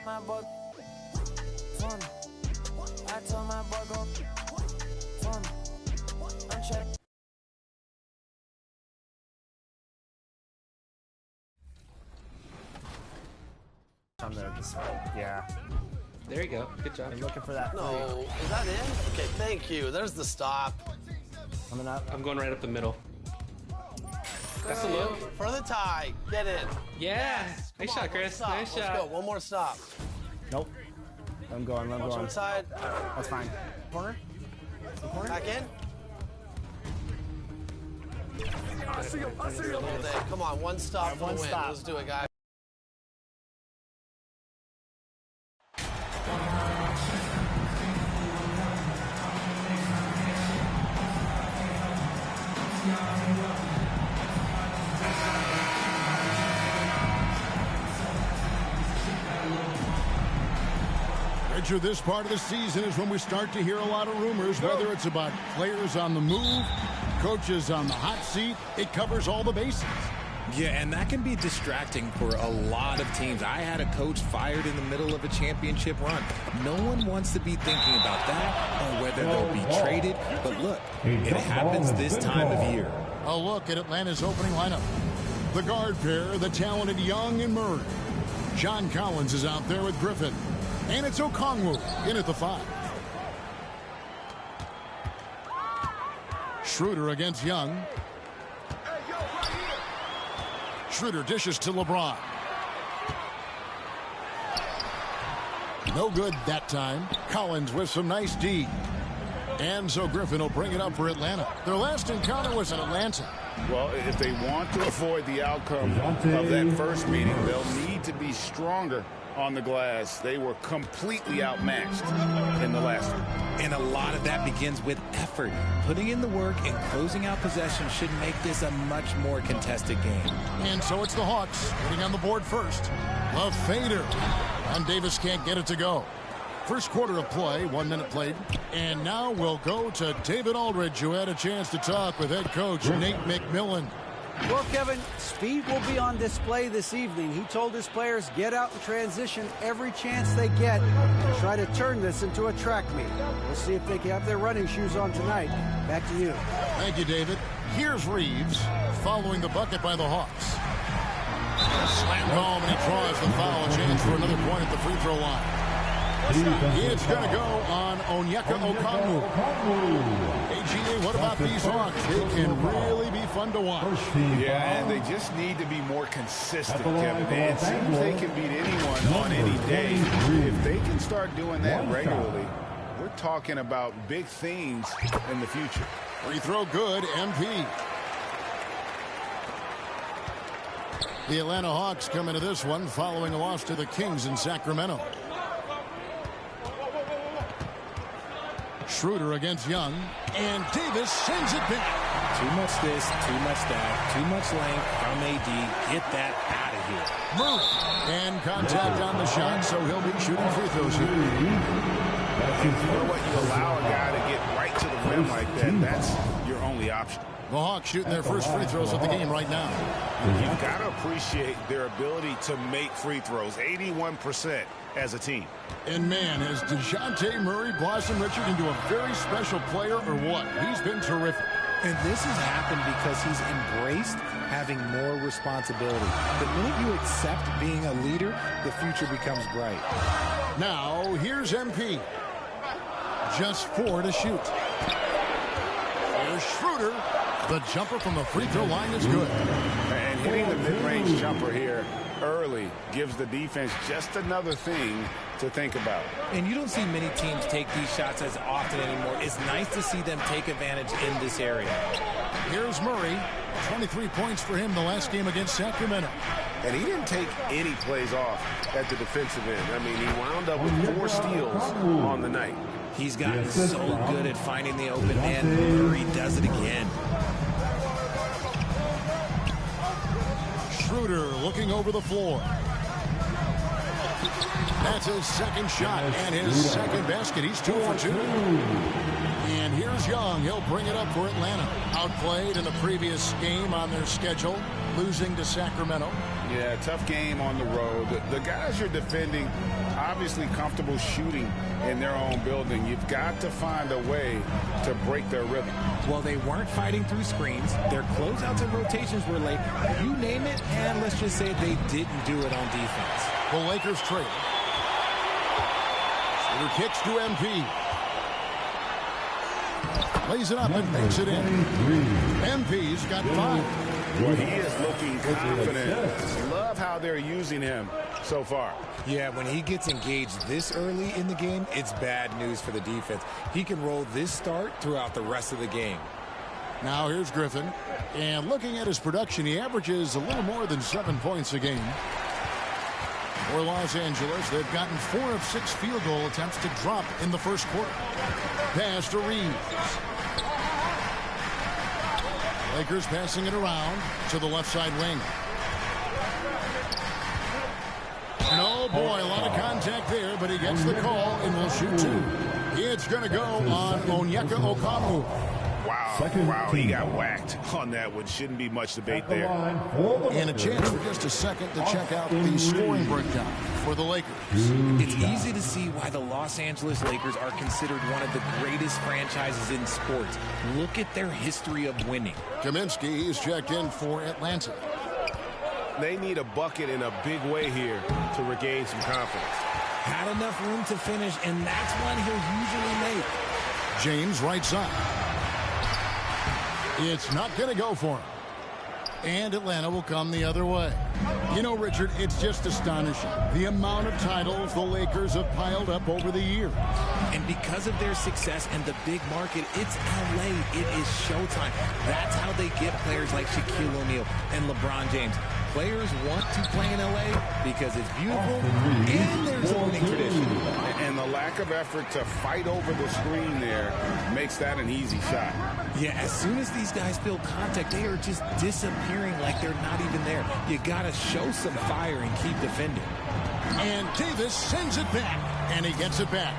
My boy, I told my boy go. I'm checking. On the yeah. There you go. Good job. I'm looking for that. No, is that in? Okay, thank you. There's the stop. Coming up. I'm going right up the middle. That's a look. For the tie. Get in. Yeah. Nice shot, Chris. Nice shot. Let's go. One more stop. Nope. I'm going. Watch one side. That's fine. Corner. Corner. Back in. I see him. I see him. Come on, one stop for the win. stop. Let's do it, guys. Richard, this part of the season is when we start to hear a lot of rumors, whether it's about players on the move, coaches on the hot seat. It covers all the bases. Yeah, and that can be distracting for a lot of teams. I had a coach fired in the middle of a championship run. No one wants to be thinking about that or whether they'll be traded. But look, it happens this time of year. A look at Atlanta's opening lineup. The guard pair, the talented Young and Murray. John Collins is out there with Griffin. And it's Okongwu in at the 5. Schroeder against Young. Schroeder dishes to LeBron. No good that time. Collins with some nice D. And so Griffin will bring it up for Atlanta. Their last encounter was in Atlanta. Well, if they want to avoid the outcome of that first meeting, they'll need to be stronger on the glass. They were completely outmatched in the last one. And a lot of that begins with effort. Putting in the work and closing out possession should make this a much more contested game. And so it's the Hawks getting on the board first. Love fader. And Davis can't get it to go. First quarter of play, 1 minute played. And now we'll go to David Aldridge, who had a chance to talk with head coach Nate McMillan. Well, Kevin, speed will be on display this evening. He told his players, get out and transition every chance they get. Try to turn this into a track meet. We'll see if they can have their running shoes on tonight. Back to you. Thank you, David. Here's Reeves following the bucket by the Hawks. Slam home, and he draws the foul. A chance for another point at the free throw line. It's going to go on Onyeka Okongwu. AGA, what about these Hawks? They can really be fun to watch. Yeah, and they just need to be more consistent, Kevin. It seems they can beat anyone on any day. If they can start doing that regularly, we're talking about big things in the future. Free throw good, MP. The Atlanta Hawks come into this one following a loss to the Kings in Sacramento. Schroeder against Young, and Davis sends it back. Too much this, too much that, too much length from AD. Get that out of here. Murray, and contact on the shot, so he'll be shooting free throws here. You know what? You allow a guy to get right to the rim like that, that's your only option. The Hawks shooting their first free throws of the game right now. You've got to appreciate their ability to make free throws, 81% as a team. And man, has DeJounte Murray blossomed, Richard, into a very special player or what? He's been terrific. And this has happened because he's embraced having more responsibility. The minute you accept being a leader, the future becomes bright. Now, here's MP. Just 4 to shoot. Here's Schroeder. The jumper from the free throw line is good. And hitting the mid-range jumper here early gives the defense just another thing to think about. And you don't see many teams take these shots as often anymore. It's nice to see them take advantage in this area. Here's Murray. 23 points for him the last game against Sacramento. And he didn't take any plays off at the defensive end. I mean, he wound up with 4 steals on the night. He's gotten so good at finding the open man. Murray does it again. Schroeder looking over the floor. That's his second shot and his second basket. He's 2 for 2. And here's Young. He'll bring it up for Atlanta. Outplayed in the previous game on their schedule, losing to Sacramento. Yeah, tough game on the road. The guys you're defending, obviously comfortable shooting in their own building. You've got to find a way to break their rhythm. Well, they weren't fighting through screens. Their closeouts and rotations were late. You name it, and let's just say they didn't do it on defense. The Lakers trail. Shooter kicks to MP. Lays it up and makes it in. MP's got 5. Well, he is looking confident. Love how they're using him so far. Yeah, when he gets engaged this early in the game, it's bad news for the defense. He can roll this start throughout the rest of the game. Now here's Griffin. And looking at his production, he averages a little more than 7 points a game. For Los Angeles, they've gotten 4 of 6 field goal attempts to drop in the first quarter. Pass to Reeves. Lakers passing it around to the left side wing. No, boy, a lot of contact there, but he gets the call and will shoot 2. It's going to go on Onyeka Okongwu. Wow, he got whacked on that one. Shouldn't be much debate there. And a chance for just a second to check out the scoring breakdown for the Lakers. It's easy to see why the Los Angeles Lakers are considered one of the greatest franchises in sports. Look at their history of winning. Kaminsky is checked in for Atlanta. They need a bucket in a big way here to regain some confidence. Had enough room to finish, and that's one he'll usually make. James right side. It's not going to go for him. And Atlanta will come the other way. You know, Richard, it's just astonishing the amount of titles the Lakers have piled up over the years. And because of their success and the big market, it's LA. It is showtime. That's how they get players like Shaquille O'Neal and LeBron James. Players want to play in LA because it's beautiful and there's a winning tradition. And the lack of effort to fight over the screen there makes that an easy shot. Yeah, as soon as these guys feel contact, they are just disappearing like they're not even there. You got to show some fire and keep defending. And Davis sends it back, and he gets it back.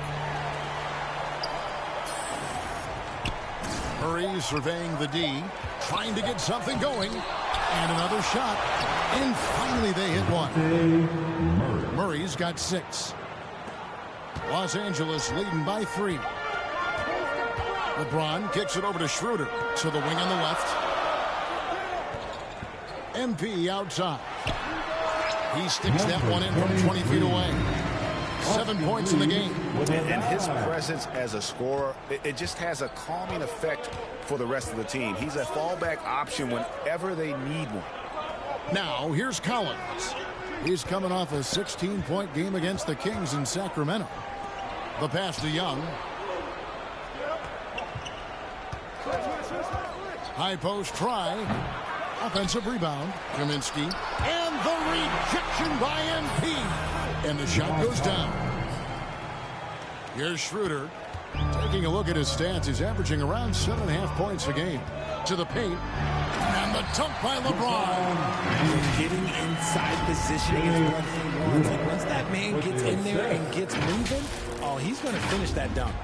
Murray surveying the D, trying to get something going. And another shot. And finally they hit one. Murray's got 6. Los Angeles leading by 3. LeBron kicks it over to Schroeder to the wing on the left. MP outside. He sticks that one in from 20 feet away. 7 points in the game. And his presence as a scorer, it just has a calming effect for the rest of the team. He's a fallback option whenever they need one. Now, here's Collins. He's coming off a 16-point game against the Kings in Sacramento. The pass to Young. High post try. Offensive rebound. Kaminsky. And the rejection by MP. And the shot goes down. Here's Schroeder. Taking a look at his stats, he's averaging around 7.5 points a game. To the paint. And the dunk by LeBron. Getting inside positioning is one thing he wants. Like once that man gets in there and gets moving, oh, he's going to finish that dunk.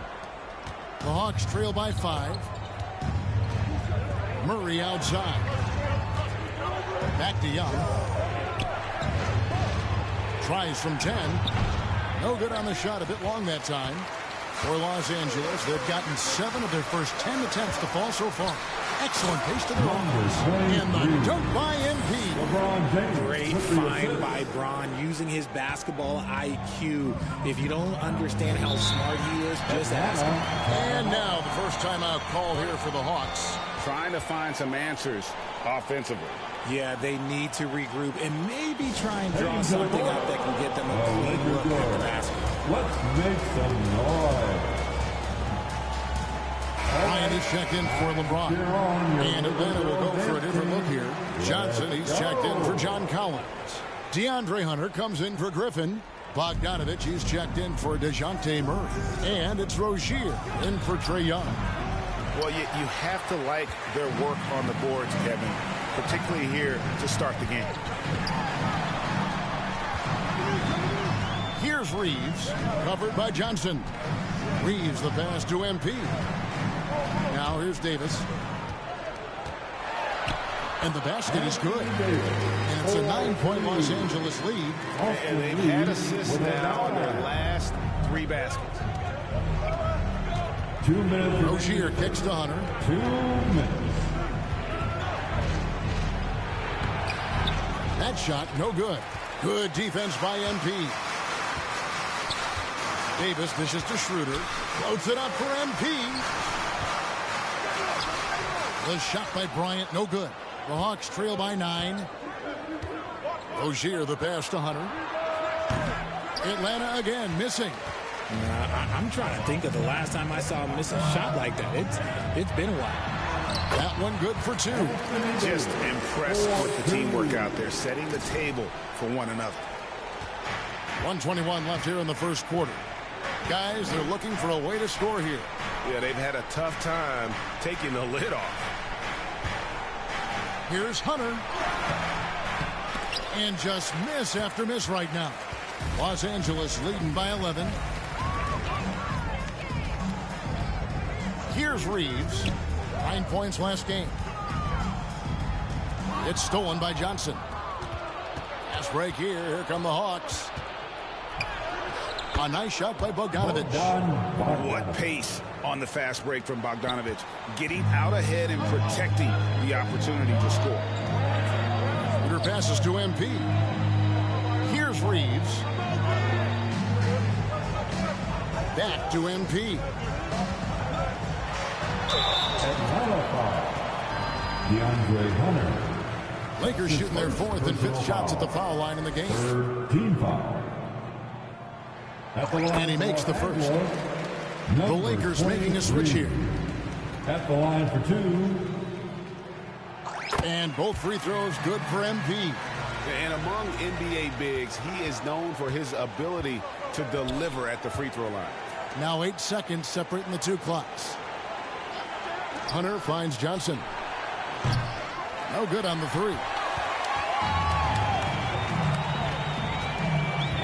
The Hawks trail by 5. Murray outside. Back to Young. Tries from 10. No good on the shot. A bit long that time. For Los Angeles, they've gotten 7 of their first 10 attempts to fall so far. Excellent pace to the offense. And the dunk by MP. Great find by Bron using his basketball IQ. If you don't understand how smart he is, just ask him. And now the first timeout call here for the Hawks. Trying to find some answers offensively. Yeah, they need to regroup and maybe try and draw something up that can get them a clean look at the basket. Let's make some noise. Ryan is checked in for LeBron. And Atlanta will go for a different look here. Johnson, he's checked in for John Collins. DeAndre Hunter comes in for Griffin. Bogdanovich, he's checked in for DeJounte Murray. And it's Rozier in for Trae Young. Well, you have to like their work on the boards, Kevin, particularly here to start the game. Here's Reeves, covered by Johnson. Reeves the pass to MP. Now here's Davis. And the basket is good. And it's a 9-point Los Angeles lead. And they've had assists now on their last 3 baskets. 2 minutes. Rozier kicks to Hunter. 2 minutes. That shot, no good. Good defense by MP. Davis dishes to Schroeder. Floats it up for MP. The shot by Bryant, no good. The Hawks trail by 9. Rozier, the pass to Hunter. Atlanta again, missing. I'm trying to think of the last time I saw him miss a shot like that. It's been a while. That one good for 2. Just impressed with the teamwork out there, setting the table for one another. 1:21 left here in the first quarter. Guys, they're looking for a way to score here. Yeah, they've had a tough time taking the lid off. Here's Hunter. And just miss after miss right now. Los Angeles leading by 11. Here's Reeves. 9 points last game. It's stolen by Johnson. Fast break here. Here come the Hawks. A nice shot by Bogdanovic. What pace on the fast break from Bogdanovic. Getting out ahead and protecting the opportunity to score. Shooter passes to MP. Here's Reeves. Back to MP. Atlanta foul. DeAndre Hunter. Lakers shooting their 4th and 5th shots at the foul line in the game. 13 foul. And he makes the first. The Lakers making a switch here. At the line for 2. And both free throws good for MP. And among NBA bigs, he is known for his ability to deliver at the free throw line. Now 8 seconds separating the 2 clocks. Hunter finds Johnson. No good on the 3.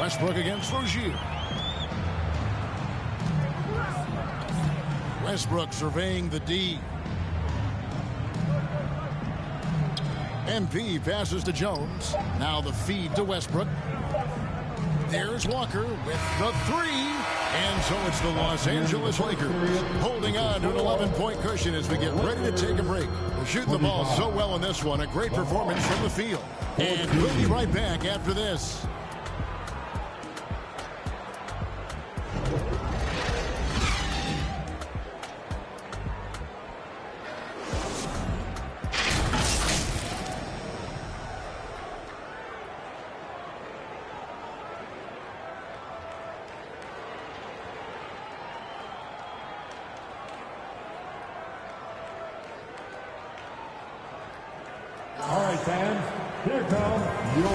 Westbrook against Rozier. Westbrook surveying the D. MP passes to Jones. Now the feed to Westbrook. There's Walker with the 3. And so it's the Los Angeles Lakers holding on to an 11-point cushion as we get ready to take a break. We're shooting the ball so well in this one. A great performance from the field. And we'll be right back after this. All right, fans, here come your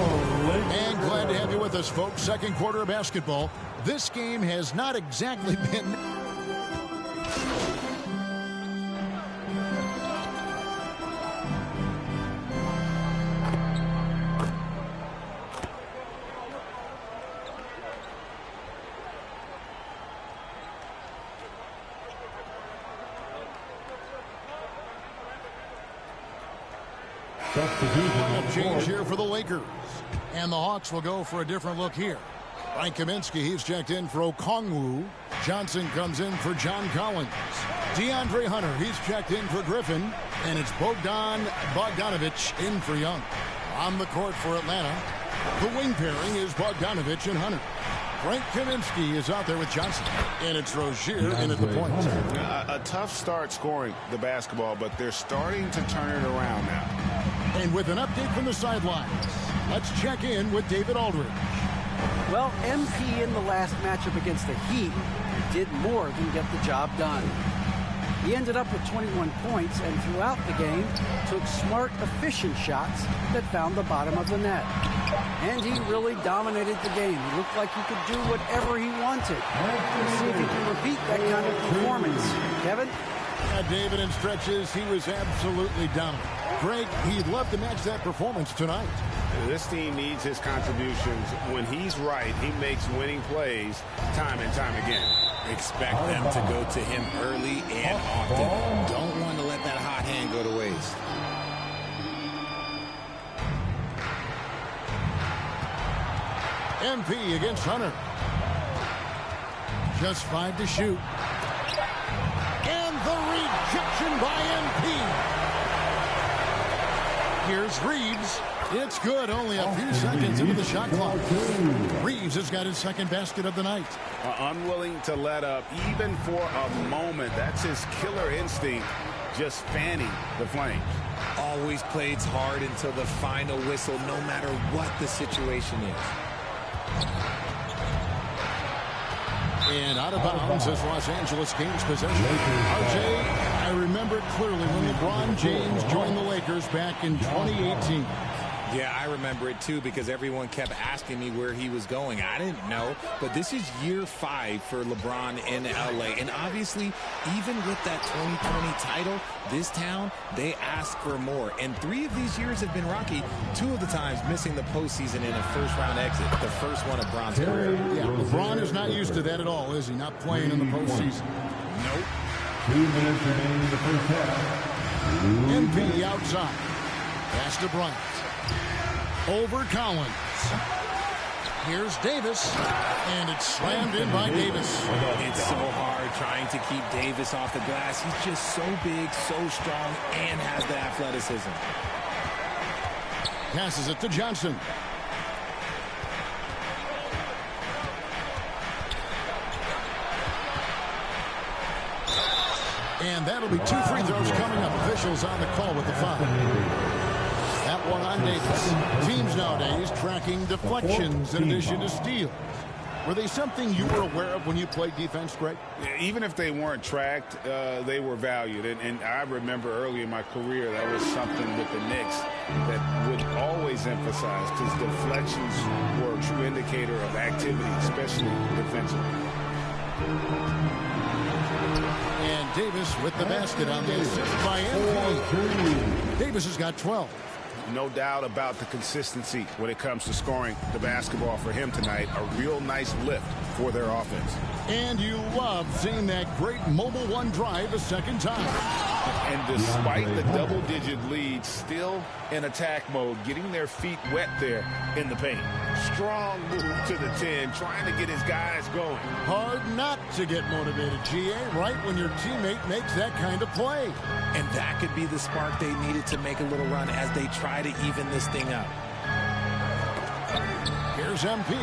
Lakers. And glad to have you with us, folks. Second quarter of basketball. This game has not exactly been... change here for the Lakers. And the Hawks will go for a different look here. Frank Kaminsky, he's checked in for Okongwu. Johnson comes in for John Collins. DeAndre Hunter, he's checked in for Griffin. And it's Bogdanovic in for Young. On the court for Atlanta, the wing pairing is Bogdanovic and Hunter. Frank Kaminsky is out there with Johnson. And it's Rozier in at the point. A tough start scoring the basketball, but they're starting to turn it around now. And with an update from the sidelines, let's check in with David Aldridge. Well, MP in the last matchup against the Heat did more than get the job done. He ended up with 21 points and throughout the game took smart, efficient shots that found the bottom of the net. And he really dominated the game. He looked like he could do whatever he wanted. Let's see if he can repeat that kind of performance. Kevin? David, in stretches, he was absolutely dominant. Greg, he'd love to match that performance tonight. This team needs his contributions. When he's right, he makes winning plays time and time again. Expect them to go to him early and often. Don't want to let that hot hand go to waste. MP against Hunter. Just 5 to shoot. And the rejection by MP. Here's Reeves. It's good, only a few seconds into the shot clock. Reeves has got his second basket of the night. Unwilling to let up, even for a moment. That's his killer instinct, just fanning the flames. Always plays hard until the final whistle, no matter what the situation is. And out of bounds is Los Angeles Kings possession. RJ, I remember it clearly when LeBron James joined the Lakers back in 2018. Yeah, I remember it too because everyone kept asking me where he was going. I didn't know, but this is year 5 for LeBron in LA. And obviously, even with that 2020 title, this town, they ask for more. And 3 of these years have been rocky. 2 of the times missing the postseason in a first-round exit. The first one of Bron's career. Yeah, LeBron is not used to that at all, is he? Not playing in the postseason. Nope. 2 minutes remaining in the first half. MP outside. Pass to Bryant. Over Collins. Here's Davis. And it's slammed in by Davis. It's so hard trying to keep Davis off the glass. He's just so big, so strong, and has the athleticism. Passes it to Johnson. And that'll be 2 free throws coming up. Officials on the call with the foul. That one on Davis. Teams nowadays tracking deflections in addition to steals. Were they something you were aware of when you played defense, Greg? Even if they weren't tracked, they were valued. And I remember early in my career, that was something with the Knicks that would always emphasize, because deflections were a true indicator of activity, especially defensively. And Davis with the basket on the assist by MP. Davis has got 12. No doubt about the consistency when it comes to scoring the basketball for him tonight. A real nice lift for their offense. And you love seeing that great mobile one drive a second time. And despite the double-digit lead, still in attack mode, getting their feet wet there in the paint. Strong move to the 10, trying to get his guys going. Hard not to get motivated, GA, right when your teammate makes that kind of play. And that could be the spark they needed to make a little run as they try to even this thing up. Here's MP.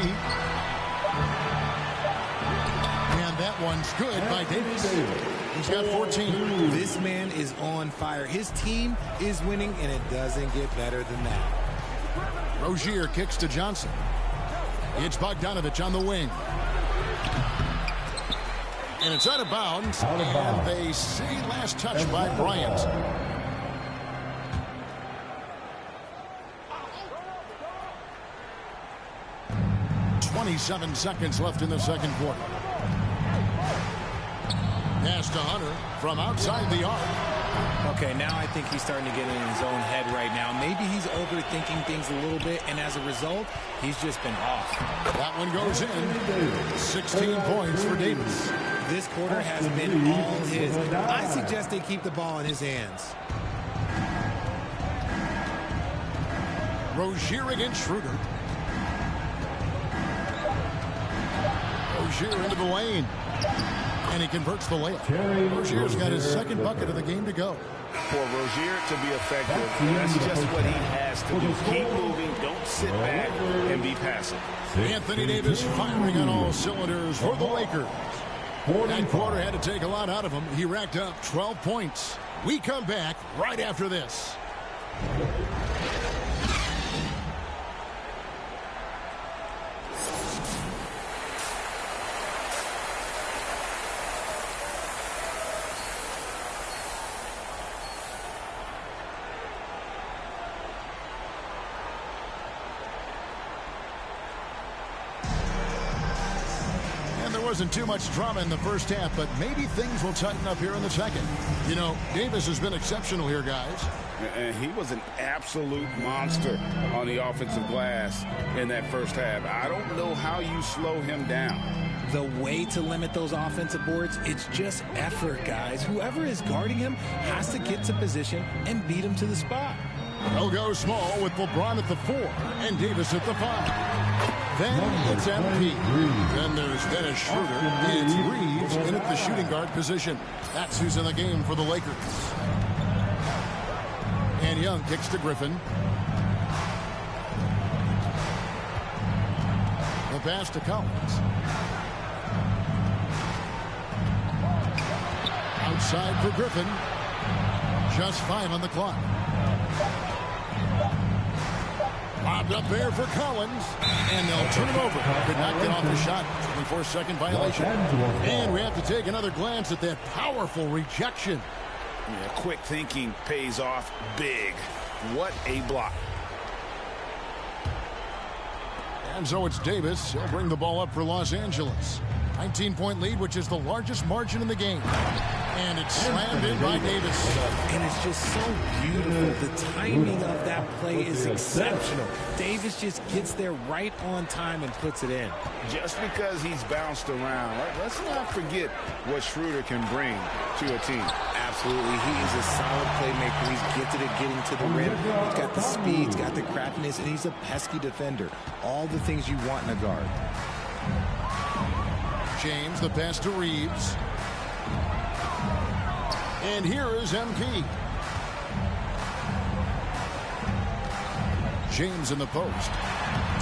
And that one's good by Davis. He's got 14. This man is on fire. His team is winning, and it doesn't get better than that. Rozier kicks to Johnson. It's Bogdanovich on the wing. And it's out of bounds. And they say last touch by Bryant. .27 seconds left in the second quarter. Pass to Hunter from outside the arc. Okay, now I think he's starting to get in his own head right now. Maybe he's overthinking things a little bit, and as a result, he's just been off. That one goes in. 16 points for Davis. This quarter has been all his. I suggest they keep the ball in his hands. Rozier against Schroeder. Rozier into the lane. And he converts the layup. Rozier's got his second bucket of the game to go. For Rozier to be effective, that's just what he has to do. Keep moving, don't sit back, and be passive. Anthony Davis firing on all cylinders for the Lakers. That quarter had to take a lot out of him. He racked up 12 points. We come back right after this. Wasn't too much drama in the first half, but maybe things will tighten up here in the second. You know, Davis has been exceptional here, guys. And he was an absolute monster on the offensive glass in that first half. I don't know how you slow him down. The way to limit those offensive boards, it's just effort, guys. Whoever is guarding him has to get to position and beat him to the spot. They'll go small with LeBron at the 4 and Davis at the 5. Then it's MP. Then there's Dennis Schroeder. It's Reeves in at the shooting guard position. That's who's in the game for the Lakers. And Young kicks to Griffin. The pass to Collins. Outside for Griffin. Just 5 on the clock. Lobbed up there for Collins. And they'll turn it over. Could not get off the shot. 24-second violation. And we have to take another glance at that powerful rejection. Yeah, quick thinking pays off big. What a block. And so it's Davis. He'll bring the ball up for Los Angeles. 19-point lead, which is the largest margin in the game. And it's slammed in by Davis. And it's just so beautiful. The timing of that play is exceptional. Davis just gets there right on time and puts it in. Just because he's bounced around, let's not forget what Schroeder can bring to a team. Absolutely. He is a solid playmaker. He's gifted at getting to the rim. He's got the speed, he's got the craftiness, and he's a pesky defender. All the things you want in a guard. James, the pass to Reeves. And here is MP. James in the post.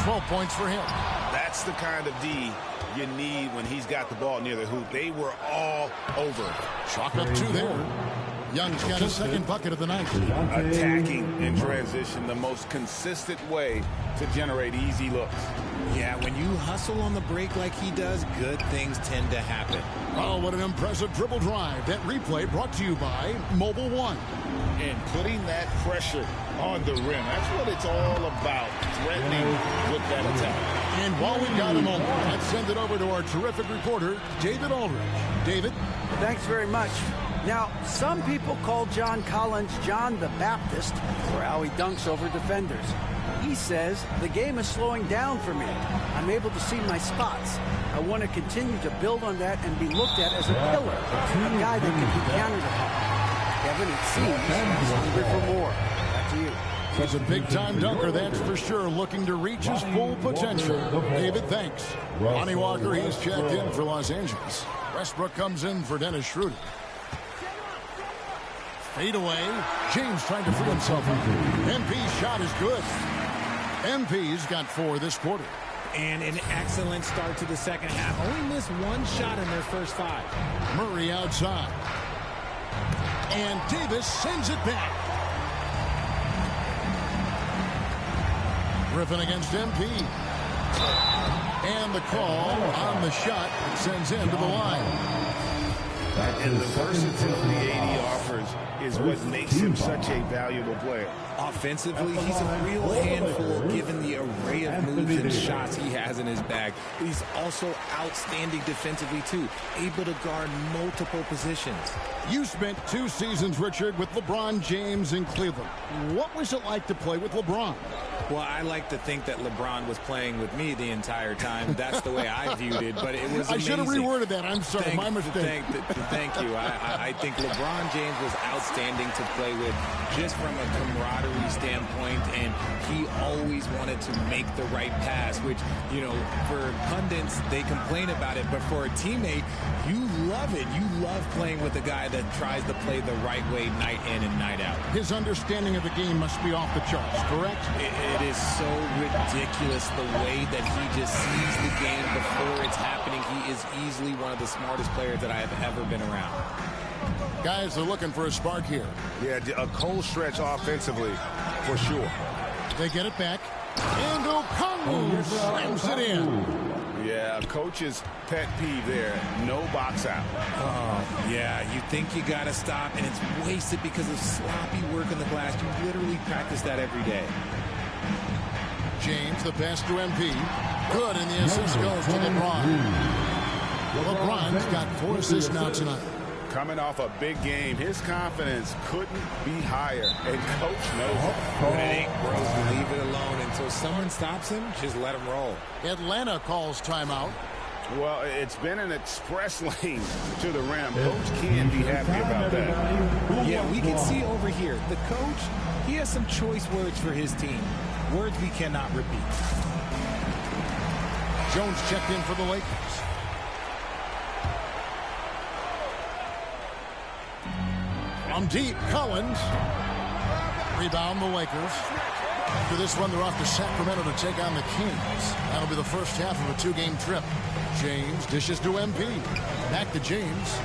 12 points for him. That's the kind of D you need when he's got the ball near the hoop. They were all over. Chalk up 2 there. Young's got his second bucket of the night. Attacking in transition, the most consistent way to generate easy looks. Yeah, when you hustle on the break like he does, good things tend to happen. Oh, what an impressive dribble drive. That replay brought to you by Mobile One. And putting that pressure on the rim, that's what it's all about, threatening with that attack. And while we've got a moment, let's send it over to our terrific reporter, David Aldridge. David? Thanks very much. Now, some people call John Collins John the Baptist for how he dunks over defenders. He says, the game is slowing down for me. I'm able to see my spots. I want to continue to build on that and be looked at as a pillar, a guy that can be counted upon. Kevin, it seems he's hungry for more. Back to you. He's a big-time dunker, that's for sure, looking to reach his full potential. David, thanks. Lonnie Walker, he's checked in for Los Angeles. Westbrook comes in for Dennis Schroeder. Fade away. James trying to free himself. MP's shot is good. MP's got 4 this quarter. And an excellent start to the second half. Only missed 1 shot in their first 5. Murray outside. And Davis sends it back. Griffin against MP. And the call on the shot sends him to the line. And the versatility AD offers is what makes him such a valuable player. Offensively, he's a real handful given the array of moves and shots he has in his bag. But he's also outstanding defensively, too, able to guard multiple positions. You spent 2 seasons, Richard, with LeBron James in Cleveland. What was it like to play with LeBron? Well, I like to think that LeBron was playing with me the entire time. That's the way I viewed it, but it was amazing. I should have reworded that. I'm sorry, my mistake. Thank you. I think LeBron James was outstanding to play with just from a camaraderie standpoint, and he always wanted to make the right pass, which, you know, for pundits, they complain about it, but for a teammate, you love it. You love playing with a guy that tries to play the right way night in and night out. His understanding of the game must be off the charts, correct? It is so ridiculous the way that he just sees the game before it's happening. He is easily one of the smartest players that I have ever been around. Guys are looking for a spark here. Yeah, a cold stretch offensively, for sure. They get it back. And Okongwu slams it in. Yeah, coach's pet peeve there. No box out. Oh, yeah, you think you got to stop, and it's wasted because of sloppy work on the glass. You literally practice that every day. James, the pass to MP. Good, and the assist goes to LeBron. LeBron's got 4 assists now tonight. Coming off a big game, his confidence couldn't be higher, and coach knows it. When it ain't broke, leave it alone. Until someone stops him, just let him roll. Atlanta calls timeout. Well, it's been an express lane to the rim. Coach can't be happy about that. Yeah, we can see over here. The coach, he has some choice words for his team. Words we cannot repeat. Jones checked in for the Lakers. From deep, Collins. Rebound the Lakers. After this run, they're off to Sacramento to take on the Kings. That'll be the first half of a 2-game trip. James dishes to MP. Back to James.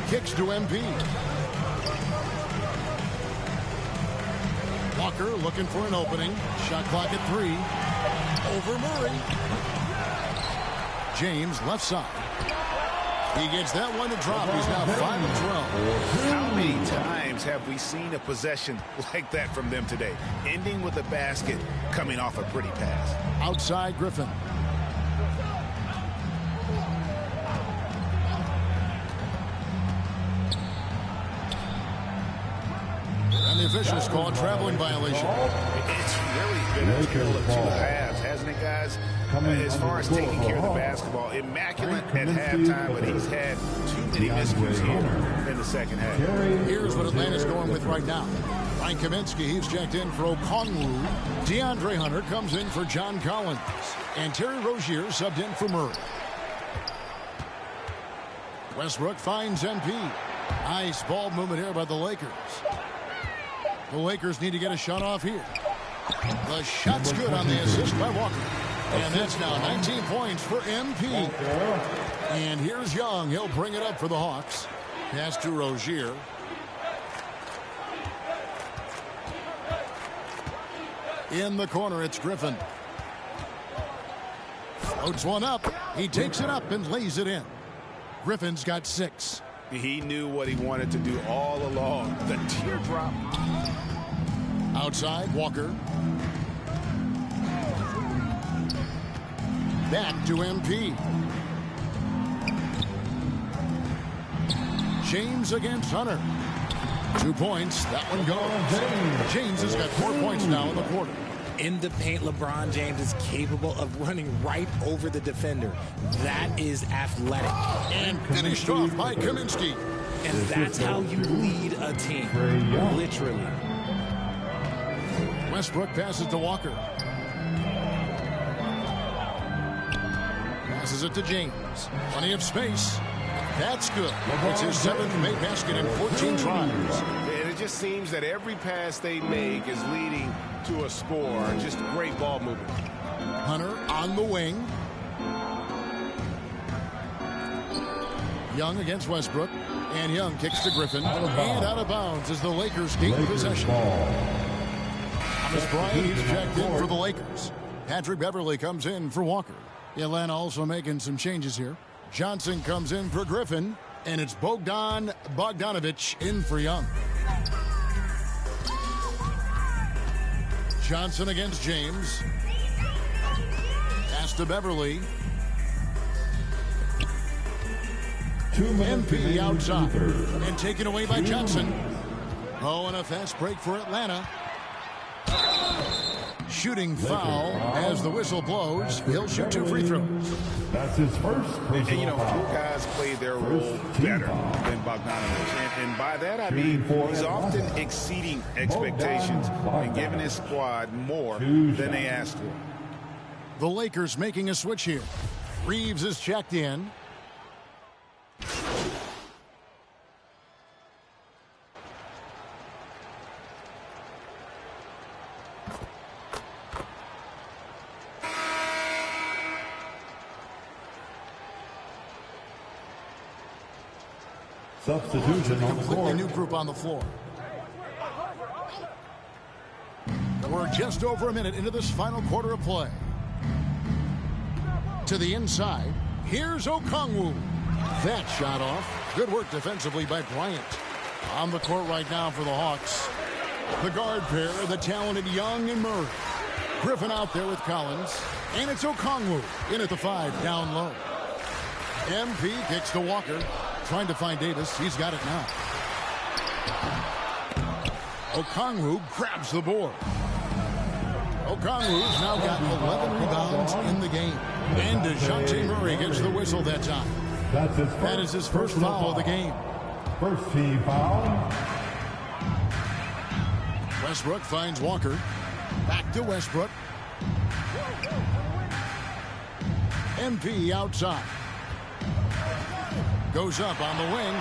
Kicks to MP. Walker looking for an opening. Shot clock at 3. Over Murray. James left side. He gets that one to drop. He's now 5 of 12. How many times have we seen a possession like that from them today? Ending with a basket, coming off a pretty pass. Outside Griffin. And the officials call a traveling violation. It's really been a tale of 2 halves, hasn't it, guys? As far as taking care of the basketball, immaculate at halftime, but he's had too many miscues here in the second half. Here's what Atlanta's going with right now. Frank Kaminsky, he's checked in for Okongwu. DeAndre Hunter comes in for John Collins. And Terry Rozier subbed in for Murray. Westbrook finds MP. Nice ball movement here by the Lakers. The Lakers need to get a shot off here. The shot's good on the assist by Walker. And that's now 19 points for MP. And here's Young. He'll bring it up for the Hawks. Pass to Rozier. In the corner, it's Griffin. Floats one up. He takes it up and lays it in. Griffin's got 6. He knew what he wanted to do all along. The teardrop. Outside, Walker. Back to MP. James against Hunter. 2 points. That one goes. James has got 4 points now in the quarter. In the paint, LeBron James is capable of running right over the defender. That is athletic. And finished off by Kaminsky. And that's how you lead a team. Literally. Westbrook passes to Walker. Passes it to James. Plenty of space. That's good. It's his 7th made basket in 14 tries. And it just seems that every pass they make is leading to a score. Just great ball movement. Hunter on the wing. Young against Westbrook. And Young kicks to Griffin. And out of bounds as the Lakers gain possession. Thomas Bryant, he's checked in for the Lakers. Patrick Beverly comes in for Walker. Atlanta also making some changes here. Johnson comes in for Griffin. And it's Bogdan Bogdanovic in for Young. Johnson against James. Pass to Beverly. MP outside. And taken away by Johnson. Oh, and a fast break for Atlanta. Shooting foul as the whistle blows. He'll shoot 2 free throws. That's his first personal And, you know, foul. 2 guys played their role better than Bogdanovic. And by that, I mean he's often exceeding expectations and giving his squad more than they asked for. The Lakers making a switch here. Reeves is checked in. Substitution on the Completely court. new group on the floor. We're just over a minute into this final quarter of play. To the inside. Here's Okongwu. That shot off. Good work defensively by Bryant. On the court right now for the Hawks. The guard pair, the talented Young and Murray. Griffin out there with Collins. And it's Okongwu in at the 5 down low. MP kicks to Walker. Trying to find Davis. He's got it now. Okongwu grabs the board. Okongwu's now got 11 rebounds in the game. And DeJounte Murray gets the whistle that time. That is his first foul of the game. First team foul. Westbrook finds Walker. Back to Westbrook. MP outside. Goes up on the wing.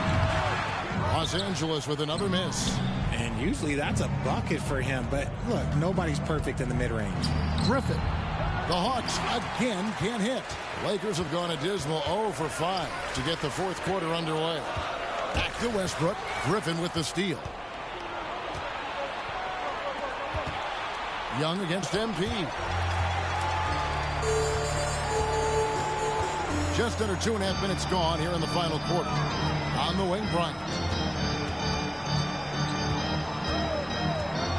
Los Angeles with another miss. And usually that's a bucket for him, but look, nobody's perfect in the mid-range. Griffin. The Hawks again can't hit. Lakers have gone a dismal 0 for 5 to get the fourth quarter underway. Back to Westbrook. Griffin with the steal. Young against MP. Just under 2.5 minutes gone here in the final quarter. On the wing, Bryant.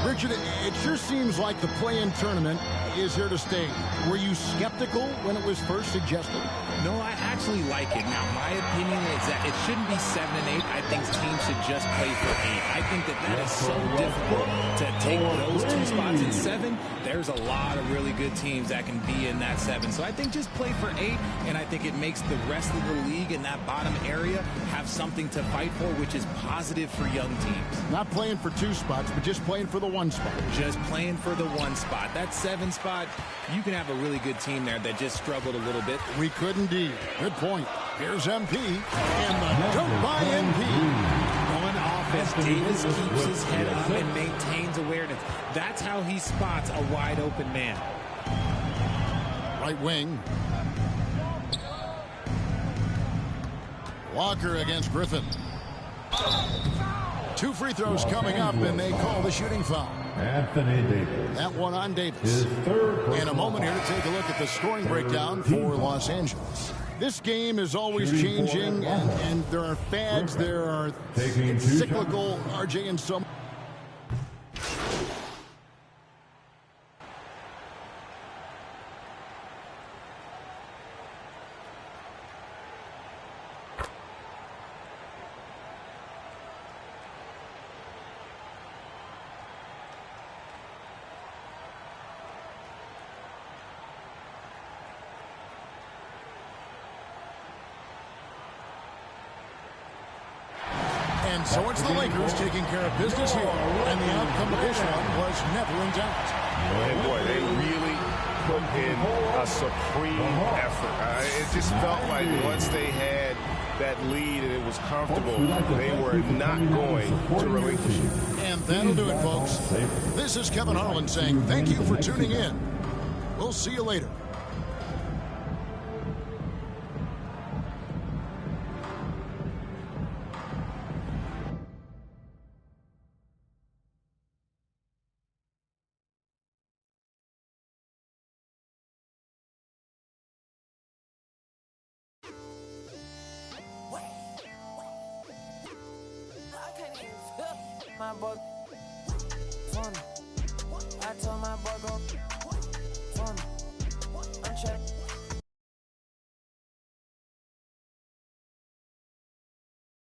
Richard, it sure seems like the play-in tournament is here to stay. Were you skeptical when it was first suggested? No, I actually like it. Now, my opinion is that it shouldn't be 7 and 8. I think teams should just play for 8. I think that is so difficult to take those 2 spots in 7. There's a lot of really good teams that can be in that 7. So I think just play for 8, and I think it makes the rest of the league in that bottom area have something to fight for, which is positive for young teams. Not playing for 2 spots, but just playing for the 1 spot. Just playing for the 1 spot. That 7 spot, you can have a really good team there that just struggled a little bit. We could indeed. Good point. Here's MP, and the dunk by MP. On offense, Davis keeps his head up and maintains awareness. That's how he spots a wide open man. Right wing. Walker against Griffin. 2 free throws coming up, and they call the shooting foul. Anthony Davis. That one on Davis. His third. In a moment here to take a look at the scoring breakdown for Los Angeles. This game is always changing, and there are fads, there are cyclical, RJ, and some. And so it's the Lakers taking care of business here. And the outcome of this one was never in doubt. And boy, they really put in a supreme effort. It just felt like once they had that lead and it was comfortable, they were not going to relinquish it. And that'll do it, folks. This is Kevin Harlan saying thank you for tuning in. We'll see you later. My boy, I told my boy go,